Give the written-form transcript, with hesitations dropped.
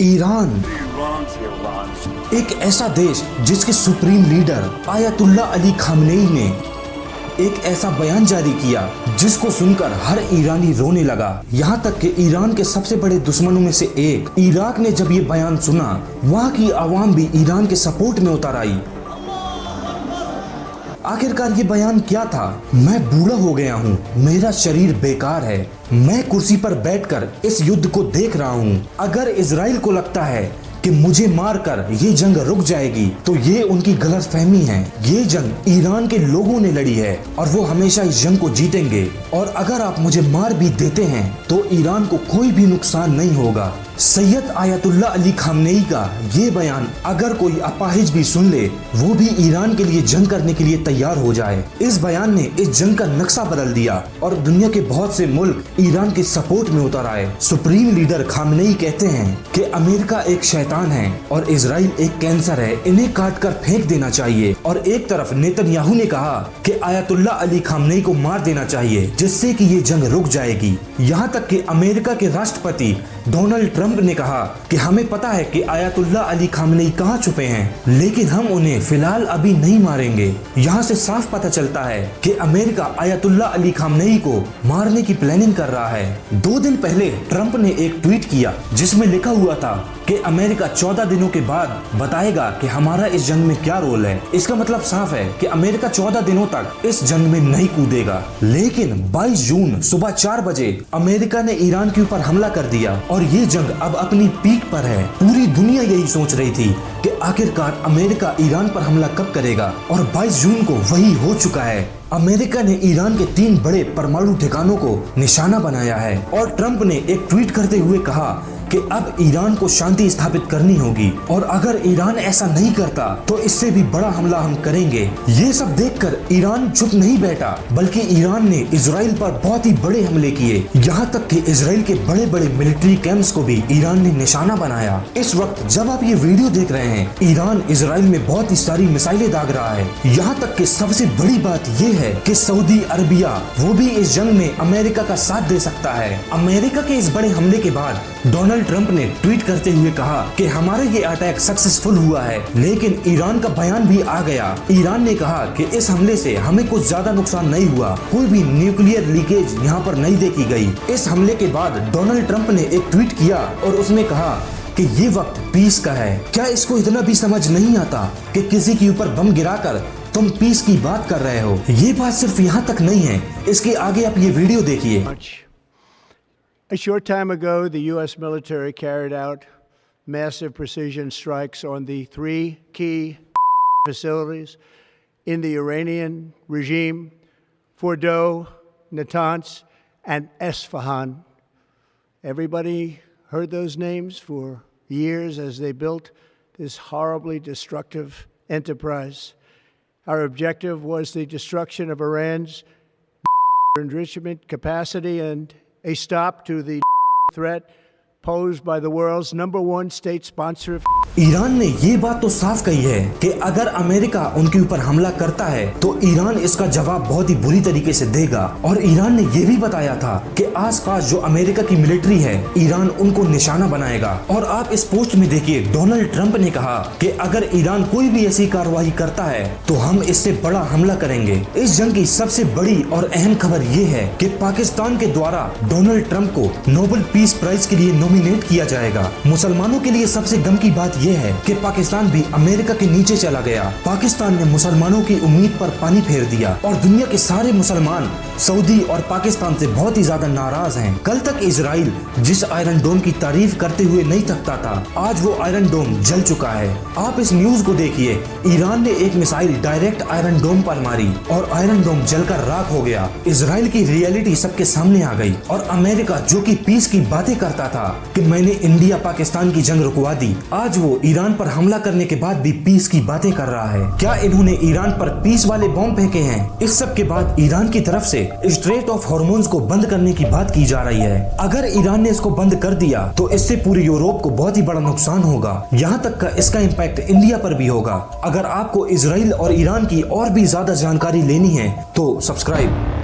Iran एक ऐसा देश जिसके supreme leader ayatollah Ali Khamenei ने एक ऐसा बयान जारी किया जिसको सुनकर हर ईरानी रोने लगा। यहाँ तक कि ईरान के सबसे बड़े दुश्मनों में से एक इराक ने जब ये बयान सुना, वहाँ की आवाम भी ईरान के सपोर्ट में उतर आई। आखिरकार ये बयान क्या था? मैं बूढ़ा हो गया हूँ, मेरा शरीर बेकार है, मैं कुर्सी पर बैठकर इस युद्ध को देख रहा हूँ। अगर इजराइल को लगता है कि मुझे मारकर ये जंग रुक जाएगी तो ये उनकी गलतफहमी है। ये जंग ईरान के लोगों ने लड़ी है और वो हमेशा इस जंग को जीतेंगे। और अगर आप मुझे मार भी देते हैं तो ईरान को कोई भी नुकसान नहीं होगा। सैयद आयतुल्ला अली खामनेई का ये बयान अगर कोई अपाहिज भी सुन ले, वो भी ईरान के लिए जंग करने के लिए तैयार हो जाए। इस बयान ने इस जंग का नक्शा बदल दिया और दुनिया के बहुत से मुल्क ईरान के सपोर्ट में उतर आए। सुप्रीम लीडर खामनेई कहते हैं कि अमेरिका एक शैतान है और इजराइल एक कैंसर है, इन्हें काट कर फेंक देना चाहिए। और एक तरफ नेतन्याहू ने कहा कि आयतुल्ला अली खामनेई को मार देना चाहिए जिससे कि ये जंग रुक जाएगी। यहाँ तक कि अमेरिका के राष्ट्रपति डोनाल्ड ट्रंप ने कहा कि हमें पता है कि आयतुल्ला अली खामनेई कहाँ छुपे हैं, लेकिन हम उन्हें फिलहाल अभी नहीं मारेंगे। यहाँ से साफ पता चलता है कि अमेरिका आयतुल्ला अली खामनेई को मारने की प्लानिंग कर रहा है। 2 दिन पहले ट्रंप ने एक ट्वीट किया जिसमें लिखा हुआ था कि अमेरिका 14 दिनों के बाद बताएगा कि हमारा इस जंग में क्या रोल है। इसका मतलब साफ है कि अमेरिका 14 दिनों तक इस जंग में नहीं कूदेगा। लेकिन 22 जून सुबह 4 बजे अमेरिका ने ईरान के ऊपर हमला कर दिया और ये जंग अब अपनी पीक पर है। पूरी दुनिया यही सोच रही थी कि आखिरकार अमेरिका ईरान पर हमला कब करेगा और 22 जून को वही हो चुका है। अमेरिका ने ईरान के 3 बड़े परमाणु ठिकानों को निशाना बनाया है और ट्रंप ने एक ट्वीट करते हुए कहा कि अब ईरान को शांति स्थापित करनी होगी और अगर ईरान ऐसा नहीं करता तो इससे भी बड़ा हमला हम करेंगे। ये सब देखकर ईरान चुप नहीं बैठा, बल्कि ईरान ने इजराइल पर बहुत ही बड़े हमले किए। यहाँ तक कि इजराइल के बड़े बड़े मिलिट्री कैंप्स को भी ईरान ने निशाना बनाया। इस वक्त जब आप ये वीडियो देख रहे हैं, ईरान इजराइल में बहुत ही सारी मिसाइलें दाग रहा है। यहाँ तक कि सबसे बड़ी बात ये है कि सऊदी अरबिया वो भी इस जंग में अमेरिका का साथ दे सकता है। अमेरिका के इस बड़े हमले के बाद डोनाल्ड ट्रंप ने ट्वीट करते हुए कहा कि हमारा ये अटैक सक्सेसफुल हुआ है, लेकिन ईरान का बयान भी आ गया। ईरान ने कहा कि इस हमले से हमें कुछ ज्यादा नुकसान नहीं हुआ, कोई भी न्यूक्लियर लीकेज यहाँ पर नहीं देखी गई। इस हमले के बाद डोनाल्ड ट्रंप ने एक ट्वीट किया और उसमें कहा कि ये वक्त पीस का है। क्या इसको इतना भी समझ नहीं आता कि किसी के ऊपर बम गिराकर तुम पीस की बात कर रहे हो? ये बात सिर्फ यहाँ तक नहीं है, इसके आगे आप ये वीडियो देखिए। A short time ago, the U.S. military carried out massive precision strikes on the 3 key facilities in the Iranian regime: Fordow, Natanz, and Esfahan. Everybody heard those names for years as they built this horribly destructive enterprise. Our objective was the destruction of Iran's enrichment capacity and a stop to the threat posed by the world's #1 state sponsor. Iran ने ये बात तो साफ कही है कि अगर America उनके ऊपर हमला करता है तो ईरान इसका जवाब बहुत ही बुरी तरीके से देगा। और ईरान ने ये भी बताया था कि आसपास जो अमेरिका की मिलिट्री है, ईरान उनको निशाना बनाएगा। और आप इस पोस्ट में देखिए, डोनाल्ड ट्रंप ने कहा कि अगर ईरान कोई भी ऐसी कार्रवाई करता है तो हम इससे बड़ा हमला करेंगे। इस जंग की सबसे बड़ी और अहम खबर ये है कि पाकिस्तान के द्वारा डोनाल्ड ट्रंप को नोबेल पीस प्राइज के लिए नॉमिनेट किया जाएगा। मुसलमानों के लिए सबसे गम की बात यह है कि पाकिस्तान भी अमेरिका के नीचे चला गया। पाकिस्तान ने मुसलमानों की उम्मीद पर पानी फेर दिया और दुनिया के सारे मुसलमान सऊदी और पाकिस्तान से बहुत ही ज्यादा नाराज हैं। कल तक इजराइल जिस आयरन डोम की तारीफ करते हुए नहीं थकता था, आज वो आयरन डोम जल चुका है। आप इस न्यूज को देखिए, ईरान ने एक मिसाइल डायरेक्ट आयरन डोम पर मारी और आयरन डोम जलकर राख हो गया। इजराइल की रियलिटी सबके सामने आ गई और अमेरिका जो कि पीस की बातें करता था कि मैंने इंडिया पाकिस्तान की जंग रुकवा दी, आज वो ईरान पर हमला करने के बाद भी पीस की बातें कर रहा है। क्या इन्होंने ईरान पर पीस वाले बॉम्ब फेंके हैं? इस सब के बाद ईरान की तरफ से स्ट्रेट ऑफ हॉर्मोन्स को बंद करने की बात की जा रही है। अगर ईरान ने इसको बंद कर दिया तो इससे पूरे यूरोप को बहुत ही बड़ा नुकसान होगा। यहाँ तक का इसका इम्पैक्ट इंडिया पर भी होगा। अगर आपको इजराइल और ईरान की और भी ज्यादा जानकारी लेनी है तो सब्सक्राइब।